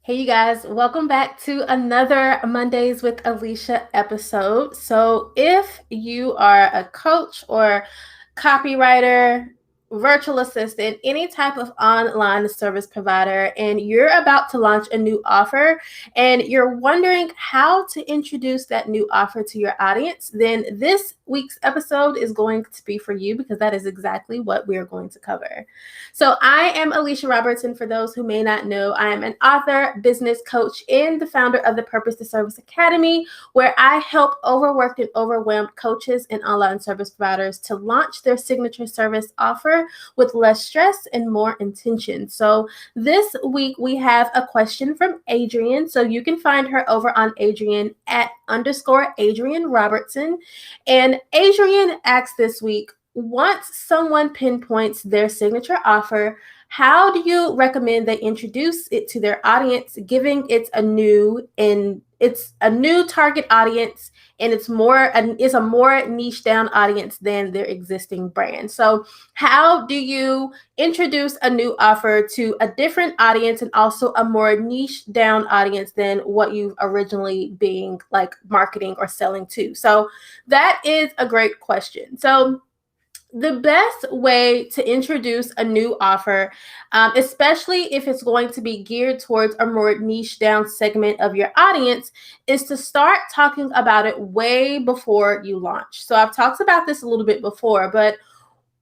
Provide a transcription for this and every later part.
Hey, you guys, welcome back to another Mondays with Alicia episode. So, if you are a coach or copywriter, virtual assistant, any type of online service provider, and you're about to launch a new offer and you're wondering how to introduce that new offer to your audience, then this week's episode is going to be for you because that is exactly what we're going to cover. So I am Alicia Robertson. For those who may not know, I am an author, business coach, and the founder of the Purpose to Service Academy, where I help overworked and overwhelmed coaches and online service providers to launch their signature service offer with less stress and more intention. So this week we have a question from Adrienne. So you can find her over on Adrienne at _Adrienne Robertson. And Adrienne asked this week, once someone pinpoints their signature offer, how do you recommend they introduce it to their audience, giving it's a new target audience, and it's a more niche down audience than their existing brand? So how do you introduce a new offer to a different audience and also a more niche down audience than what you've originally been like marketing or selling to? So that is a great question. So the best way to introduce a new offer, especially if it's going to be geared towards a more niche down segment of your audience, is to start talking about it way before you launch. So I've talked about this a little bit before, but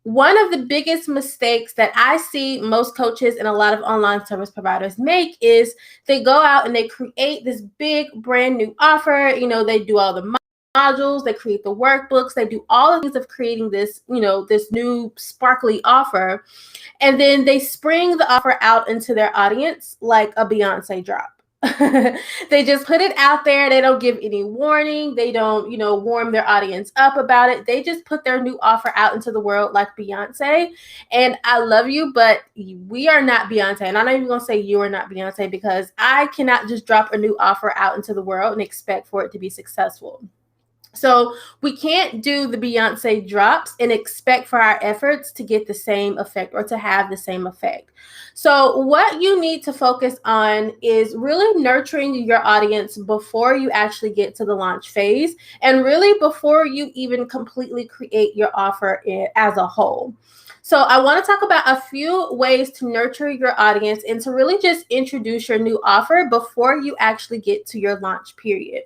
one of the biggest mistakes that I see most coaches and a lot of online service providers make is they go out and they create this big brand new offer. They do all the modules, they create the workbooks, they do all the things of creating this, this new sparkly offer. And then they spring the offer out into their audience like a Beyonce drop. They just put it out there. They don't give any warning. They don't, warm their audience up about it. They just put their new offer out into the world like Beyonce. And I love you, but we are not Beyonce. And I'm not even going to say you are not Beyonce, because I cannot just drop a new offer out into the world and expect for it to be successful. So we can't do the Beyonce drops and expect for our efforts to get the same effect or to have the same effect. So what you need to focus on is really nurturing your audience before you actually get to the launch phase, and really before you even completely create your offer as a whole. So I want to talk about a few ways to nurture your audience and to really just introduce your new offer before you actually get to your launch period.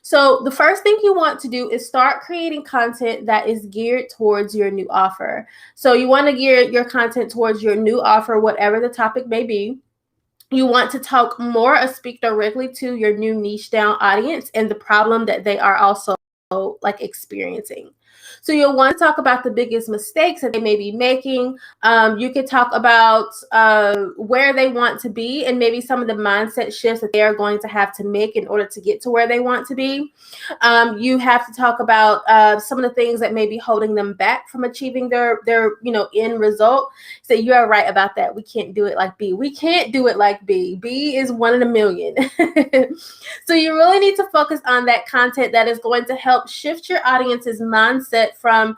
So the first thing you want to do is start creating content that is geared towards your new offer. So you want to gear your content towards your new offer, whatever the topic may be. You want to talk more or speak directly to your new niche down audience and the problem that they are also experiencing. So you'll want to talk about the biggest mistakes that they may be making. You could talk about where they want to be and maybe some of the mindset shifts that they are going to have to make in order to get to where they want to be. You have to talk about some of the things that may be holding them back from achieving their end result. So you are right about that. We can't do it like B. We can't do it like B. B is 1 in a million. So you really need to focus on that content that is going to help shift your audience's mindset from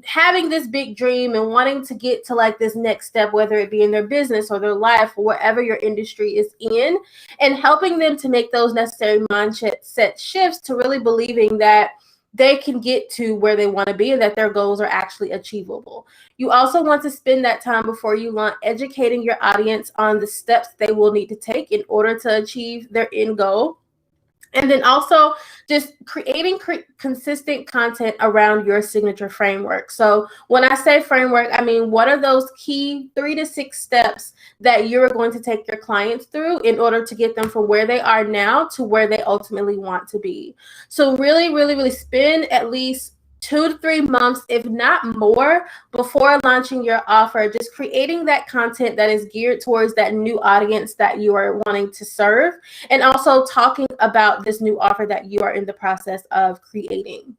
having this big dream and wanting to get to this next step, whether it be in their business or their life or whatever your industry is in, and helping them to make those necessary mindset shifts to really believing that they can get to where they want to be and that their goals are actually achievable. You also want to spend that time before you launch educating your audience on the steps they will need to take in order to achieve their end goal. And then also just creating consistent content around your signature framework. So when I say framework, I mean, what are those key 3 to 6 steps that you're going to take your clients through in order to get them from where they are now to where they ultimately want to be? So really, really, really spend at least 2 to 3 months, if not more, before launching your offer, just creating that content that is geared towards that new audience that you are wanting to serve, and also talking about this new offer that you are in the process of creating.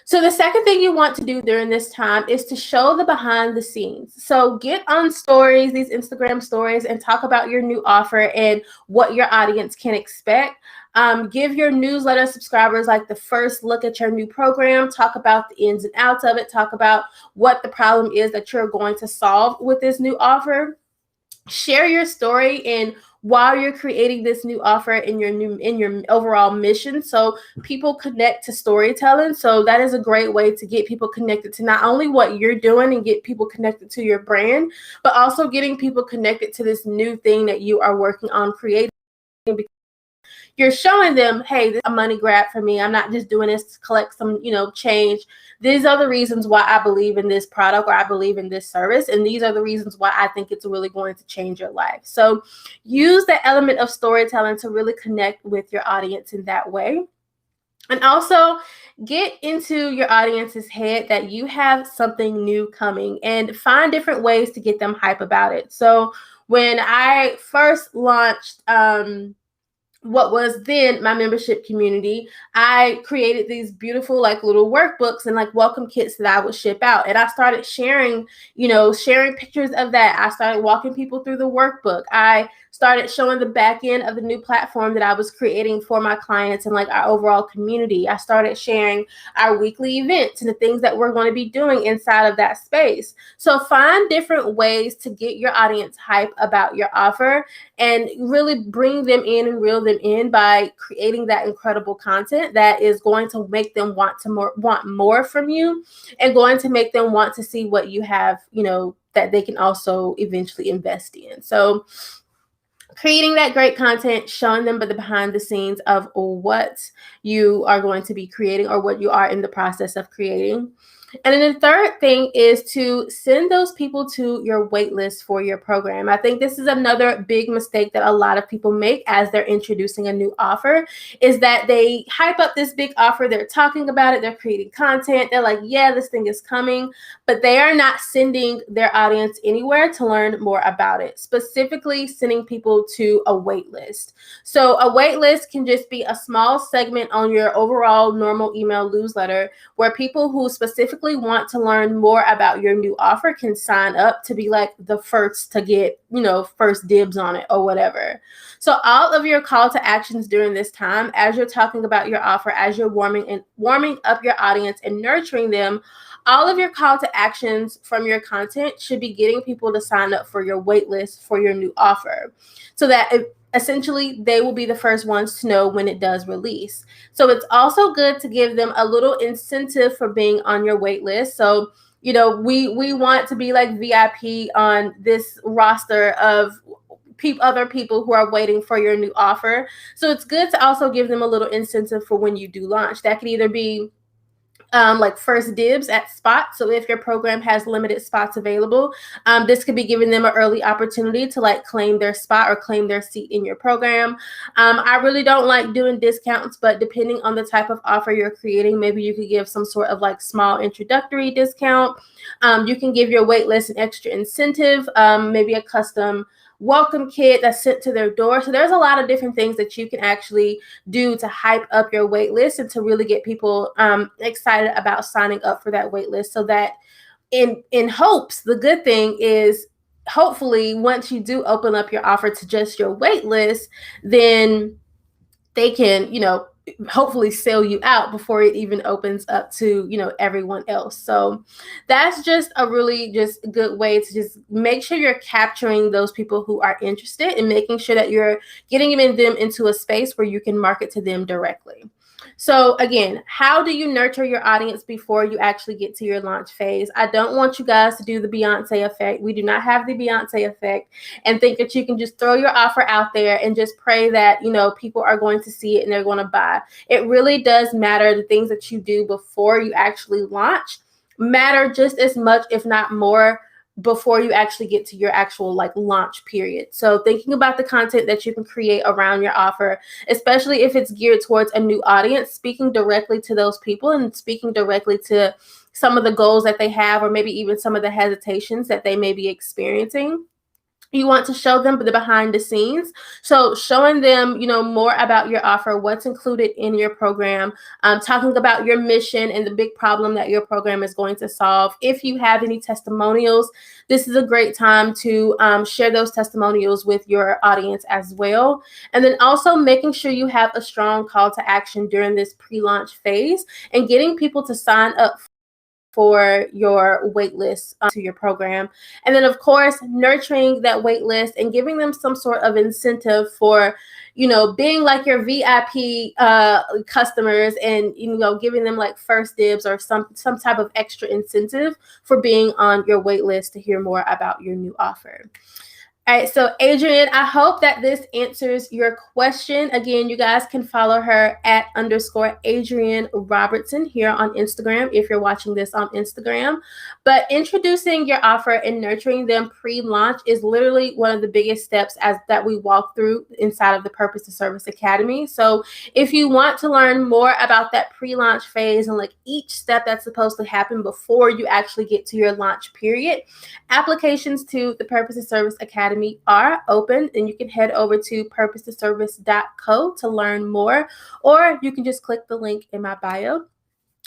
So the second thing you want to do during this time is to show the behind the scenes. So get on stories, these Instagram stories, and talk about your new offer and what your audience can expect. Give your newsletter subscribers the first look at your new program. Talk about the ins and outs of it. Talk about what the problem is that you're going to solve with this new offer. Share your story and while you're creating this new offer in your overall mission. So people connect to storytelling. So that is a great way to get people connected to not only what you're doing and get people connected to your brand, but also getting people connected to this new thing that you are working on creating. You're showing them, hey, this is a money grab for me. I'm not just doing this to collect some, change. These are the reasons why I believe in this product or I believe in this service. And these are the reasons why I think it's really going to change your life. So use the element of storytelling to really connect with your audience in that way. And also get into your audience's head that you have something new coming and find different ways to get them hype about it. So when I first launched, what was then my membership community, I created these beautiful like little workbooks and like welcome kits that I would ship out. And I started sharing pictures of that. I started walking people through the workbook. I started showing the back end of the new platform that I was creating for my clients and like our overall community. I started sharing our weekly events and the things that we're going to be doing inside of that space. So find different ways to get your audience hype about your offer and really bring them in and reel them in by creating that incredible content that is going to make them want more from you and going to make them want to see what you have, that they can also eventually invest in. So creating that great content, showing them the behind the scenes of what you are going to be creating or what you are in the process of creating. And then the third thing is to send those people to your wait list for your program. I think this is another big mistake that a lot of people make as they're introducing a new offer, is that they hype up this big offer. They're talking about it. They're creating content. They're like, yeah, this thing is coming, but they are not sending their audience anywhere to learn more about it, specifically sending people to a wait list. So a wait list can just be a small segment on your overall normal email newsletter where people who specifically want to learn more about your new offer can sign up to be like the first to get, first dibs on it or whatever. So all of your call to actions during this time, as you're talking about your offer, as you're warming up your audience and nurturing them, all of your call to actions from your content should be getting people to sign up for your wait list for your new offer so that essentially they will be the first ones to know when it does release. So it's also good to give them a little incentive for being on your wait list. So, we want to be like VIP on this roster of other people who are waiting for your new offer. So it's good to also give them a little incentive for when you do launch. That could either be like first dibs at spots. So if your program has limited spots available, this could be giving them an early opportunity to like claim their spot or claim their seat in your program. I really don't like doing discounts, but depending on the type of offer you're creating, maybe you could give some sort of like small introductory discount. You can give your wait list an extra incentive, maybe a custom welcome kit that's sent to their door. So there's a lot of different things that you can actually do to hype up your wait list and to really get people excited about signing up for that wait list. So that in hopes, the good thing is hopefully once you do open up your offer to just your wait list, then they can, hopefully sell you out before it even opens up to, everyone else. So that's just a really just good way to just make sure you're capturing those people who are interested and making sure that you're getting them into a space where you can market to them directly. So again, how do you nurture your audience before you actually get to your launch phase? I don't want you guys to do the Beyonce effect. We do not have the Beyonce effect and think that you can just throw your offer out there and just pray that, people are going to see it and they're going to buy. It really does matter. The things that you do before you actually launch matter just as much, if not more, before you actually get to your actual like launch period. So thinking about the content that you can create around your offer, especially if it's geared towards a new audience, speaking directly to those people and speaking directly to some of the goals that they have, or maybe even some of the hesitations that they may be experiencing. You want to show them the behind the scenes. So showing them, more about your offer, what's included in your program, talking about your mission and the big problem that your program is going to solve. If you have any testimonials, this is a great time to share those testimonials with your audience as well. And then also making sure you have a strong call to action during this pre-launch phase and getting people to sign up for your wait list to your program. And then, of course, nurturing that wait list and giving them some sort of incentive for, being like your VIP customers, and, giving them like first dibs or some type of extra incentive for being on your wait list to hear more about your new offer. All right, so Adrienne, I hope that this answers your question. Again, you guys can follow her at _Adrienne Robertson here on Instagram if you're watching this on Instagram. But introducing your offer and nurturing them pre-launch is literally one of the biggest steps that we walk through inside of the Purpose to Service Academy. So if you want to learn more about that pre-launch phase and like each step that's supposed to happen before you actually get to your launch period, applications to the Purpose to Service Academy are open, and you can head over to purposetoservice.co to learn more, or you can just click the link in my bio.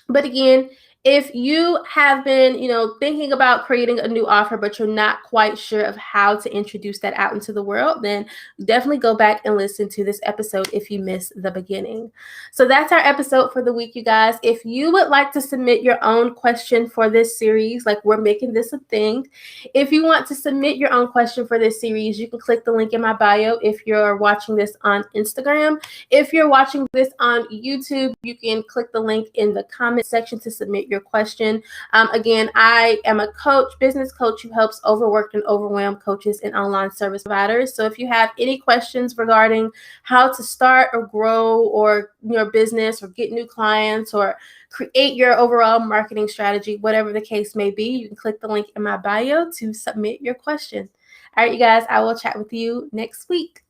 But again, if you have been, thinking about creating a new offer, but you're not quite sure of how to introduce that out into the world, then definitely go back and listen to this episode if you missed the beginning. So that's our episode for the week, you guys. If you would like to submit your own question for this series, like we're making this a thing. If you want to submit your own question for this series, you can click the link in my bio if you're watching this on Instagram. If you're watching this on YouTube, you can click the link in the comment section to submit your question. Again, I am a business coach who helps overworked and overwhelmed coaches and online service providers. So if you have any questions regarding how to start or grow or your business or get new clients or create your overall marketing strategy, whatever the case may be, you can click the link in my bio to submit your question. All right, you guys, I will chat with you next week.